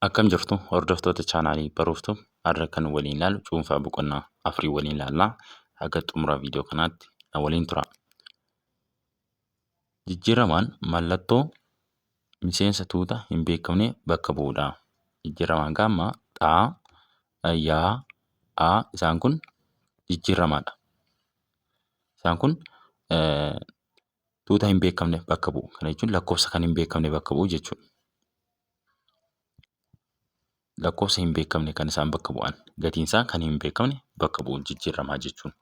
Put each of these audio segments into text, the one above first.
Akkam jirtu hordoftoota chaanaalii Baruuftuu har'a kan waliin ilaallu cuunfaa boqonnaa afurii waliin ilaallaa. Haga xumura viidiyoo kanaatti na waliin tura. Jijjiiramaan mallattoo miseensa tuuta hin beekamne bakka bu'uudha. Jijjiiramaan gaamma xaa, yaa, aa isaan kun jijjiiramaadha. Isaan kun tuuta hin beekamne bakka bu'u. Kana jechuun lakkoofsa kan hin beekamne bakka bu'u jechuudha. Lakkoofsa hin beekamne kan isaan bakka bu'an, gatiin isaa kan hin beekamne bakka bu'u jijjiiramaa jechuun.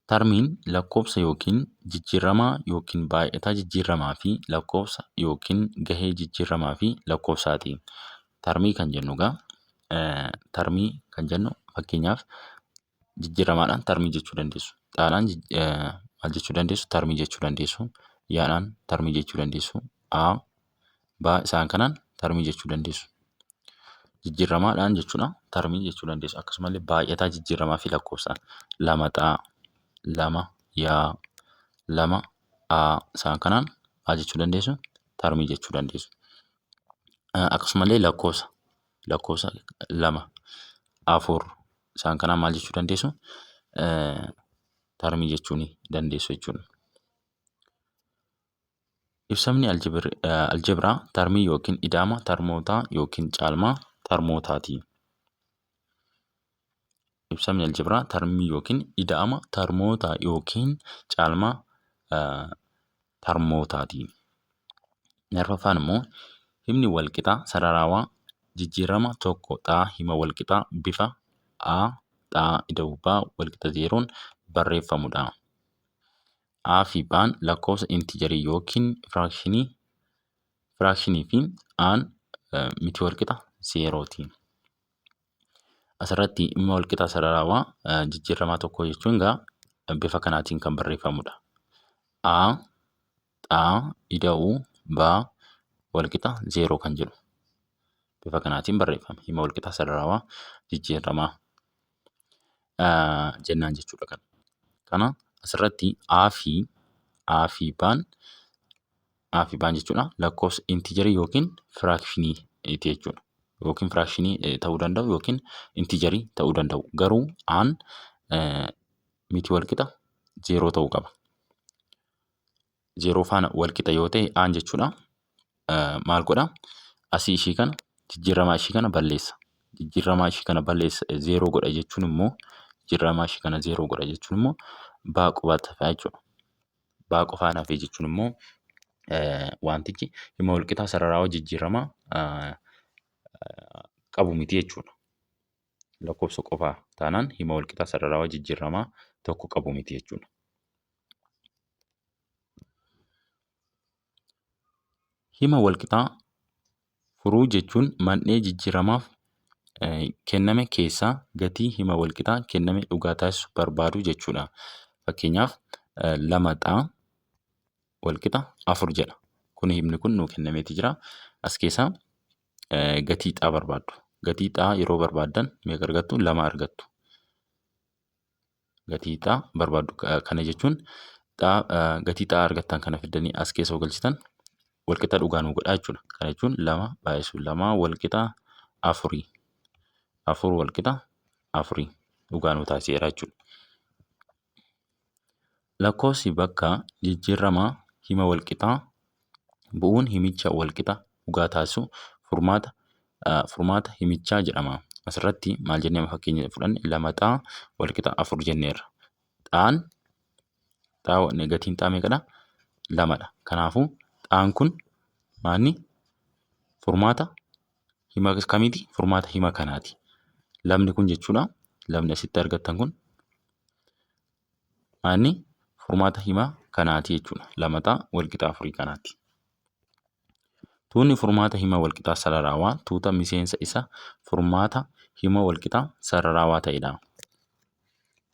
Tarmiin lakkoofsa yookiin jijjiiramaa yookiin baay'ataa jijjiiramaa fi lakkoofsa yookiin gahee jijjiiramaa fi lakkoofsaati. Tarmii kan jennu tarmii kan jennu fakkeenyaaf jijjiiramaadhaan tarmii jechuu dandeessu. Xaadhaan maal jechuu dandeessu? Tarmii jechuu dandeessu. Yaadhaan tarmii jechuu dandeessu. Aa, baa isaan kanaan tarmii jechuu dandeessu. Jijjiiramaadhaan jechuudha tarmii jechuu dandeessu. Akkasumallee baay'ataa jijjiiramaa fi lakkoofsa lama xaa, lama yaa, lama aa isaan kanaan maal jechuu dandeessu? Tarmii jechuu dandeessu. Akkasumallee lakkoofsa lama, afur isaan kanaan maal jechuu dandeessu? Tarmii jechuu ni dandeessu jechuudha. Ibsamni aljebiraa tarmii yookiin ida'ama tarmootaa yookiin caalmaa tarmootaati. Ibsamni aljebiraa tarmii yookiin ida'ama tarmootaa yookiin caalmaa tarmootaati. Arfaffaan immoo himni walqixaa sararaawaa jijjiirama tokko xaa hima walqixaa bifa aa xaa ida'uu baa walqixa zeeroon barreeffamudha. Aa fi baan lakkoofsa intijarii yookiin firaakshinii fi aan miti walqixa zeerooti. Asirratti hima walqixaa sararaawaa jijjiiramaa tokko jechuun bifa kanaatiin kan barreeffamudha. Aa xaa ida'uu baa walqixa zeeroo kan jedhu bifa kanaatiin barreeffama. Hima walqixaa sararaawaa jijjiiramaa jennaan jechuudha. Kana asirratti aa fi baan jechuudha lakkoofsa intijarii yookiin firaakshinii jechuudha. Yookiin firaakshinii ta'uu danda'u yookiin intijarii ta'uu danda'u. Garuu aan miti walqixa zeeroo ta'uu qaba. Zeeroo faana walqixa yoo ta'e aan jechuudha maal godha? Asii ishii kana jijjiiramaa ishii kana balleessa. Jijjiiramaa ishii kana balleessa zeeroo godha jechuun immoo jijjiiramaa ishii kana zeeroo godha jechuun immoo baa qofaan hafa jechuudha. Baa qofaan hafe jechuun immoo wantichi hima walqixaa sararaawaa jijjiiramaa qabu miti jechuudha. Lakkoofsa qofaa taanaan hima walqixaa sararaawaa jijjiiramaa tokko qabu miti jechuudha. Hima walqixaa furuu jechuun mandhee jijjiiramaaf kenname keessaa gatii hima walqixaa kenname dhugaa taasisu barbaaduu jechuudha. Fakkeenyaaf lama xaa walqixa afur jedha. Kun himni kun nuu kennameeti jira. As keessaa gatii xaa barbaaddu. Gatii xaa yeroo barbaaddan meeqa argattu? Lama argattu. Gatii xaa barbaaddu. Kana jechuun gatii xaa argattan kana fiddanii as keessa galchitan walqixa dhugaa nuu godhaa jechuudha. Kana jechuun lama baay'isuu lamaa walqixa afurii. Afur walqixa afurii dhugaa nuu taasiseera jechuudha. Lakkoofsi bakka jijjiiramaa hima walqixaa bu'uun himicha walqixa dhugaa taasisu furmaata himichaa jedhama. Asirratti maal jennee fakkeenya fudhanne lama xaa walqixa afur jenneerra. Gatiin xaa meeqadha? Lamadha. Kanaafuu xaan kun maanni furmaata hima kamiiti? Furmaata hima kanaati. Lamni kun jechuudha. Lamni asitti argattan kun maanni furmaata hima kanaati jechuudha. Lama xaa walqixa afurii kanaati. Tuunni furmaata hima walqixaa sararaawaa tuuta miseensa isa furmaata hima walqixaa sararaawaa ta'edha.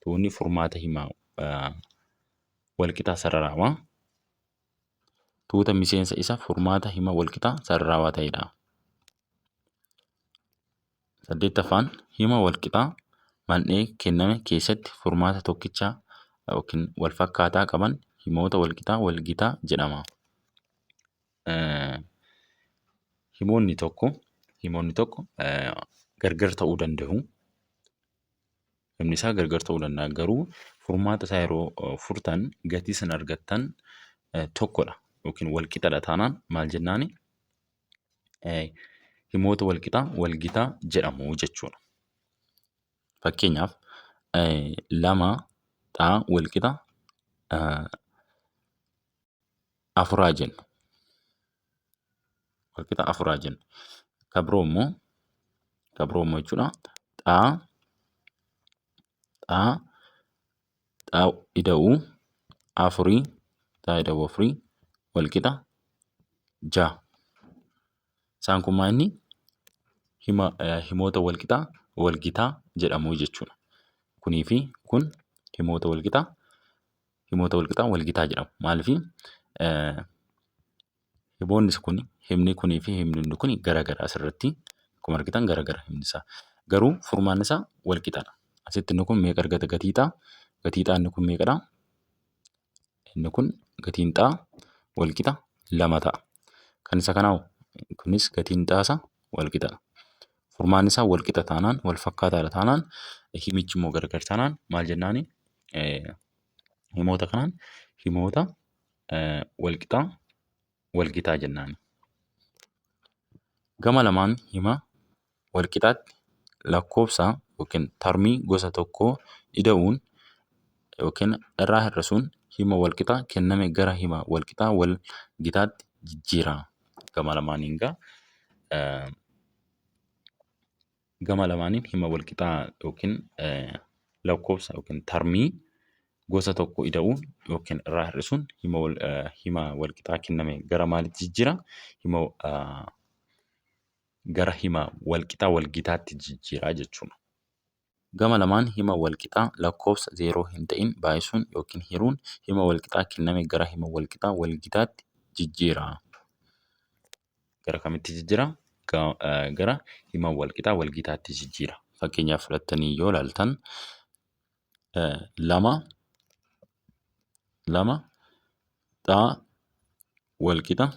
Tuunni furmaata hima walqixaa sararaawaa tuuta miseensa isa furmaata hima walqixaa sararaawaa ta'edha. 8ffaan hima walqixaa mandhee kenname keessatti furmaata tokkichaa yookiin wal fakkaataa qaban himoota walqixaa walgitaa jedhama. himoonni tokko gargar ta'uu danda'u. Himni isaa gargar ta'uu danda'a. Garuu furmaata isaa yeroo furtan gatii isin argattan tokkodha yookiin wal qixadha taanaan maal jennaani? Himoota wal gitaa jedhamu jechuudha. Fakkeenyaaf 2 wal qixa 4 jenna. Wal qixa 4 jenna. Kan biroo immoo jechuudha ida'uu 4 wal qixa 6. Isaan kun maal inni? Himoota wal qixaa wal gitaa jedhamu jechuudha. Kunii fi kun himoota wal qixaa wal gitaa jedhamu. Maaliif himni kunii fi himni kun garagara asirratti akkuma argitan garagara himni isaa. Garuu furmaanni isaa wal qixadha. Asitti inni kun meeqa argata gatii xaa? Gatii xaa inni kun meeqadha? Inni kun gatiin xaa wal qixa 2 ta'a. Kan isa kanaa kunis gatiin xaasaa wal qixadha. Furmaanni isaa wal qixa taanaan wal fakkaataadha taanaan himichi immoo gargar taanaan maal jennaani? Himoota kanaan himoota wal qixaa wal gitaa jennaani. Gama lamaan hima wal qixaatti lakkoofsa yookiin tarmii gosa tokkoo ida'uun yookiin irraa hir'isuun hima wal qixaa kenname gara hima wal qixaa wal gitaatti jijjiira. Gama lamaaniin hima wal qixaa yookiin lakkoofsa yookiin tarmii gosa tokko ida'uun yookiin irraa hir'isuun hima wal qixaa kenname gara maalitti jijjiira? Gara hima wal qixaa wal gitaatti jijjiira jechuudha. Gama lamaan hima wal qixaa lakkoofsa 0 hin ta'in baay'isuun yookiin hiruun hima wal qixaa kenname gara hima wal qixaa wal gitaatti jijjiira. Gara kamitti jijjiira? Gara hima wal qixaa wal gitaatti jijjiira. Fakkeenyaaf fudhattanii yoo ilaaltan 2 xaa wal qixa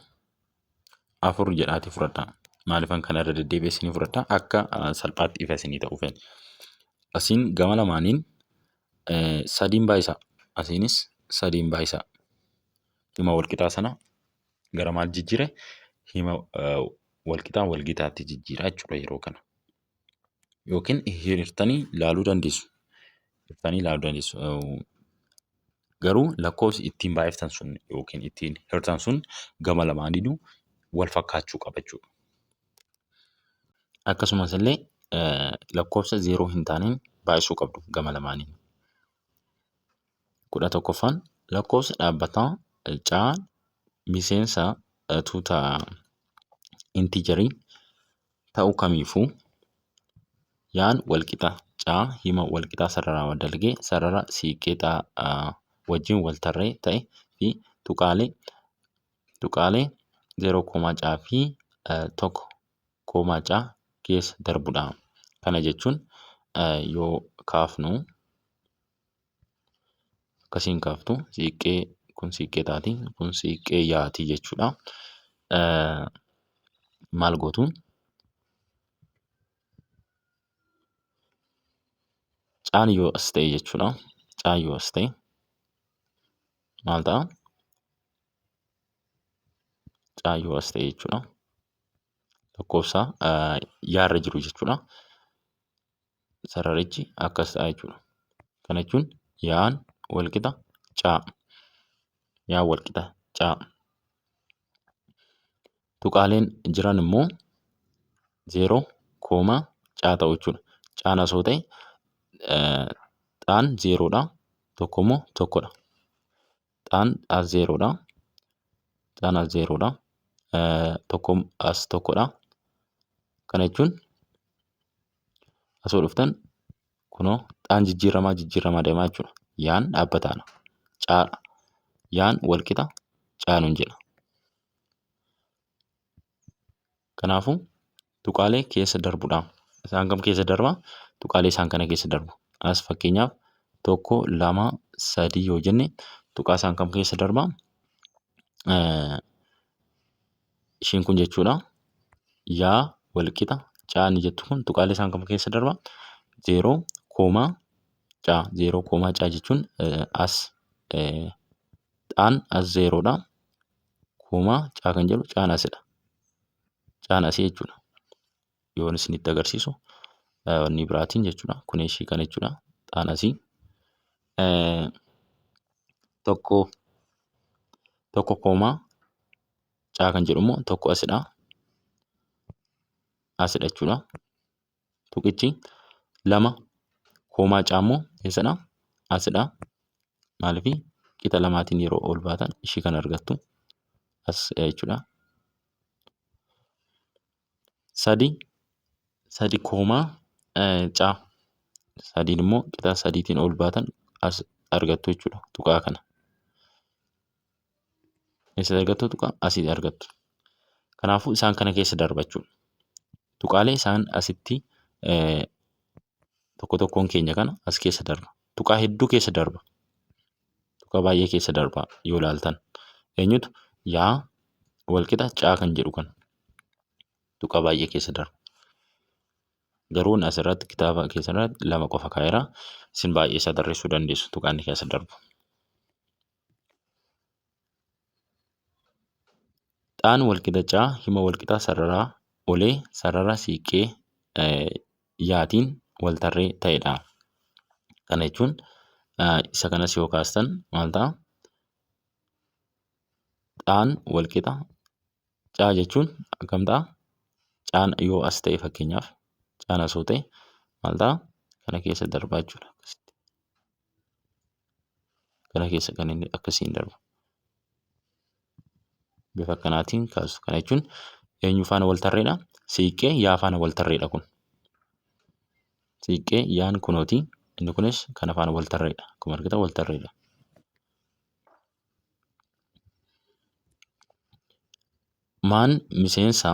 4 jedhaati fudhadhaa. Maaliifan kana irra deddeebi'ee isinii fudhadhaa? Akka salphaatti ifa isinii ta'uuf. Asiin gama lamaaniin 3 baay'isaa. Asiinis 3 baay'isaa. Hima wal qixaa sana gara maal jijjiire? Hima wal qixaa wal gitaatti jijjiira jechuudha yeroo kana. Yookiin hirtanii ilaaluu dandeessu. Garuu lakkoofsi ittiin baay'iftan sun yookiin ittiin hirtan sun gama lamaaniinuu wal fakkaachuu qaba jechuudha. Akkasumas illee lakkoofsa 0 hin taaneen baay'isuu qabdu gama lamaaniin. 11ffaan lakkoofsa dhaabbataa caa miseensa tuuta intiijarii ta'uu kamiifuu yaan wal qixa caa hima wal qixaa sararaa dalgee sarara siiqqee xaa wajjin wal tarree ta'e fi tuqaalee 0 caa fi 1 caa keessa darbudha. Kana jechuun yoo kaafnu akkasiin kaaftu siiqqee kun siiqqee taati kun siiqqee yaati jechuudha. Maal gootu? Caan yoo as ta'e jechuudha. Caan yoo as ta'e maal ta'a? Caan yoo as ta'e jechuudha. Lakkoofsa yaarra jiru jechuudha. Sararichi akkas ta'a jechuudha. Kana jechuun yaan wal qixa caa. Yaan wal qixa caa. Tuqaaleen jiran immoo 0 caa ta'u jechuudha. Caan asoo ta'e xaan 0dha. Tokko immoo tokkodha. Xaan as 0dha. Xaan as 0dha. Tokko as tokkodha. Kana jechuun asoo dhuftan kunoo xaan jijjiiramaa deemaa jechuudha. Yaan dhaabbataadha. Caadha. Yaan wal qixa caanuun jedha. Kanaafuu tuqaalee keessa darbudha. Isaan kam keessa darba? Tuqaalee isaan kana keessa darbu. As fakkeenyaaf 1, 2, 3 yoo jenne tuqaa isaan kam keessa darba? Ishiin kun jechuudha yaa walqixa caa inni jettu kun tuqaalee isaan kam keessa darba? 0, caa 0, caa jechuun as xaan as 0dha. Koomaa caa kan jedhu caan asidha. Caan asii jechuudha. Yoon isinitti agarsiisu wanni biraatiin jechuudha. Kun ishii kana jechuudha. Xaan asii. Tokko koomaa caa kan jedhu immoo tokko asidha. Asidha jechuudha. Tuqichi 2 koomaa caa immoo eessadha? Asidha. Maaliif qixa lamaatiin yeroo ol baatan ishii kan argattu as jechuudha. 3 koomaa caa. 3 immoo qixa 3tiin ol baatan as argattu jechuudha. Tuqaa kana. Eessa argattu tuqaa? Asii argattu. Kanaafuu isaan kana keessa darba jechuudha. Tuqaalee isaan asitti tokko tokkoon keenya kana as keessa darba. Tuqaa hedduu keessa darba. Tuqaa baay'ee keessa darba yoo ilaaltan. Eenyutu? Yaa walqixa caa kan jedhu kan tuqaa baay'ee keessa darba. Garuu asirratti kitaaba keessatti 2 qofa kaa'eera. Isin baay'ee isaa tarreessuu dandeessu tuqaan keessa darbu. Xaan walqixa caa hima walqixaa sararaa olee sarara siiqqee yaatiin wal tarree ta'edha. Kana jechuun isa kanas yoo kaastan maal ta'a? Xaan walqixa caa jechuun akkam ta'a? Caan yoo as ta'e fakkeenyaaf caan asoo ta'e maal ta'a? Kana keessa darbaa jechuudha. Kana keessa kan inni akkasiin darbu. Bifa kanaatiin kaasu. Kana jechuun eenyu faana wal tarreedha? Siiqqee yaa faana wal tarreedha kun. Siiqqee yaan kunooti. Inni kunis kana faana wal tarreedha. Akkuma argitan wal tarreedha. Maan miseensa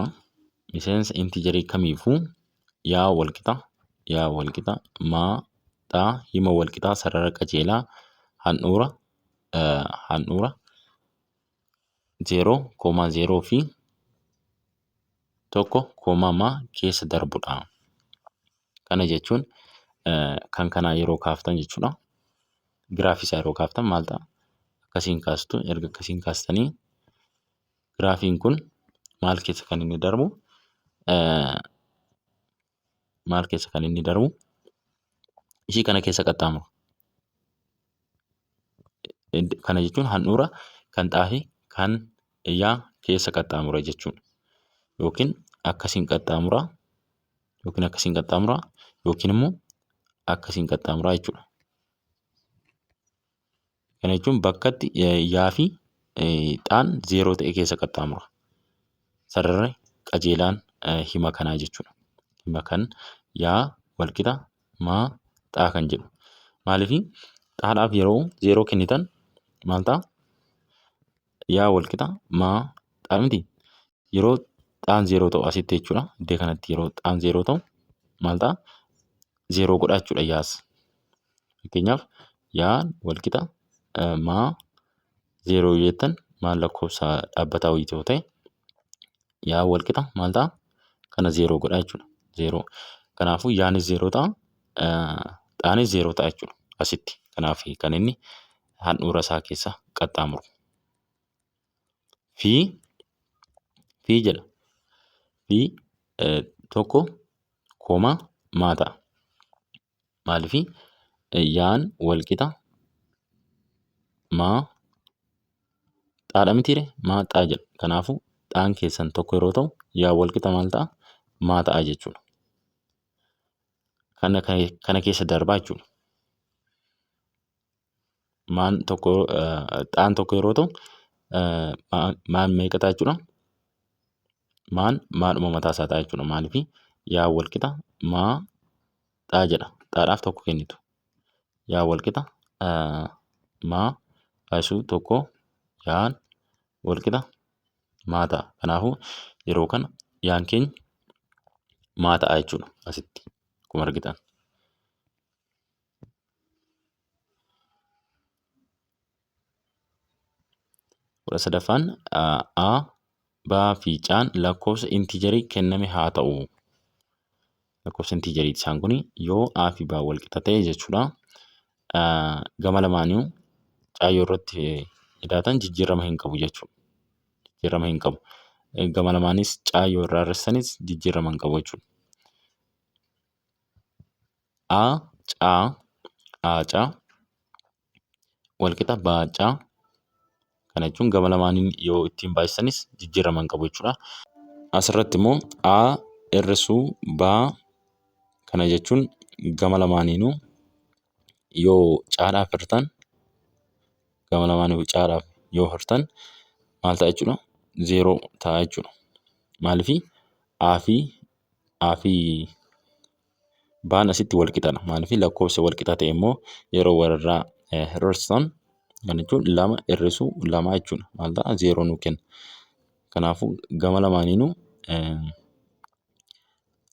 intiijarii kamiifuu yaa walqixa maa xaa hima walqixaa sarara qajeelaa handhuura 0,0 fi 1, keessa darbudha. Kana jechuun kan kanaa yeroo kaaftan jechuudha. Giraafii isaa yeroo kaaftan maal ta'a? Akkasiin kaastu. Erga akkasiin kaastanii giraafiin kun maal keessa kan inni darbu? Ishii kana keessa qaxxaamura. Kana jechuun handhuura kan xaa kan yaa keessa qaxxaamura jechuudha. Yookiin akkasiin qaxxaamura yookiin immoo akkasiin qaxxaamura jechuudha. Kana jechuun bakkatti yaa fi xaan 0 ta'e keessa qaxxaamura. Sararri qajeelaan hima kanaa jechuudha. Hima kan yaa walqixa maa xaa kan jedhu. Maaliif xaadhaaf yeroo 0 kennitan maal ta'a? Yaa walqixa maa xaa miti. Yeroo xaan 0 ta'u asitti jechuudha. Iddoo kanatti yeroo xaan 0 ta'u maal ta'a? 0 godha jechuudha yaas. Fakkeenyaaf yaa walqixa maa 0 jettan maal lakkoofsa dhaabbataa wayii yoo ta'e yaa walqixa maal ta'a? Kana 0 godha jechuudha. 0. Kanaafuu yaanis 0 ta'a. Xaanis 0 ta'a jechuudha asitti. Kanaaf kan inni handhuura isaa keessa qaxxaamuru. Fi jedha. Fi 1, maa ta'a. Maaliif yaan walqixa maa xaadha mitiire maa xaa jedha. Kanaafuu xaan keessan 1 yeroo ta'u yaa walqixa maal ta'a? Maa ta'a jechuudha. Kana keessa darbaa jechuudha. Xaan 1 yeroo ta'u maan meeqa ta'a jechuudha? Maan maadhuma mataa isaa ta'a jechuudha. Maaliif yaa walqixa maa xaa jedha. Xaadhaaf 1 kennitu. Yaa walqixa maa baay'isuu 1 yaan walqixa maa ta'a. Kanaafuu yeroo kana yaan keenya maa ta'a jechuudha asitti akkuma argitan. Kudha sadaffaan A baa fi caan lakkoofsa intiijarii kenname haa ta'u. Lakkoofsa intiijarii isaan kun yoo a fi baa wal qixa ta'e jechuudha. Gama lamaaniyyuu caayyoo irratti hidhaatan jijjiirama hin qabu jechuudha. Jijjiirama hin qabu. Gama lamaanis caayyoo irraa hir'isanis jijjiirama hin qabu jechuudha. A caa A caa wal qixa baa caa kana jechuun gama lamaaniin yoo ittiin baay'isanis jijjiirama hin qabu jechuudha. Asirratti immoo A hir'isuu baa kana jechuun gama lamaaniinuu yoo caadhaaf hirtan gama lamaaniif caadhaaf yoo hirtan maal ta'a jechuudha? Zeeroo ta'a jechuudha. Maaliif A fi baan asitti wal qixadha. Maaliif lakkoofsa wal qixa ta'e immoo yeroo walirraa hir'istan kana jechuun lama hir'isuu lama jechuudha. Maal ta'a? Zeeroo nuu kenna. Kanaafuu gama lamaaniinuu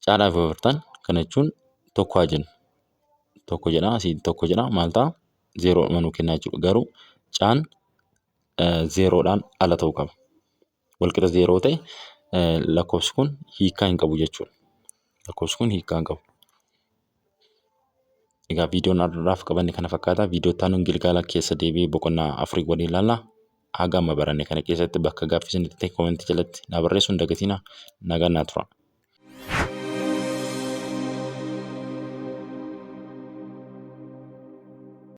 caadhaaf yoo hirtan kana jechuun tokko haa jennu. Tokko jedha asii tokko jedha maal ta'a? Zeeroodhuma nuu kenna jechuudha. Garuu caan zeeroodhaan ala ta'uu qaba. Wal qixa zeeroo ta'e lakkoofsi kun hiikaa hin qabu jechuudha. Lakkoofsi kun hiikaa hin qabu. Egaa viidiyoon har'aaf qabanne kana fakkaata. Viidiyoo itti aanuun Gilgaala keessa deebi'ee boqonnaa afurii waliin ilaalla. Haga amma baranne kana keessatti bakka gaaffii isinitti ta'e koomentii jalatti naa barreessuu hin dagatinaa. Nagaan naa tura.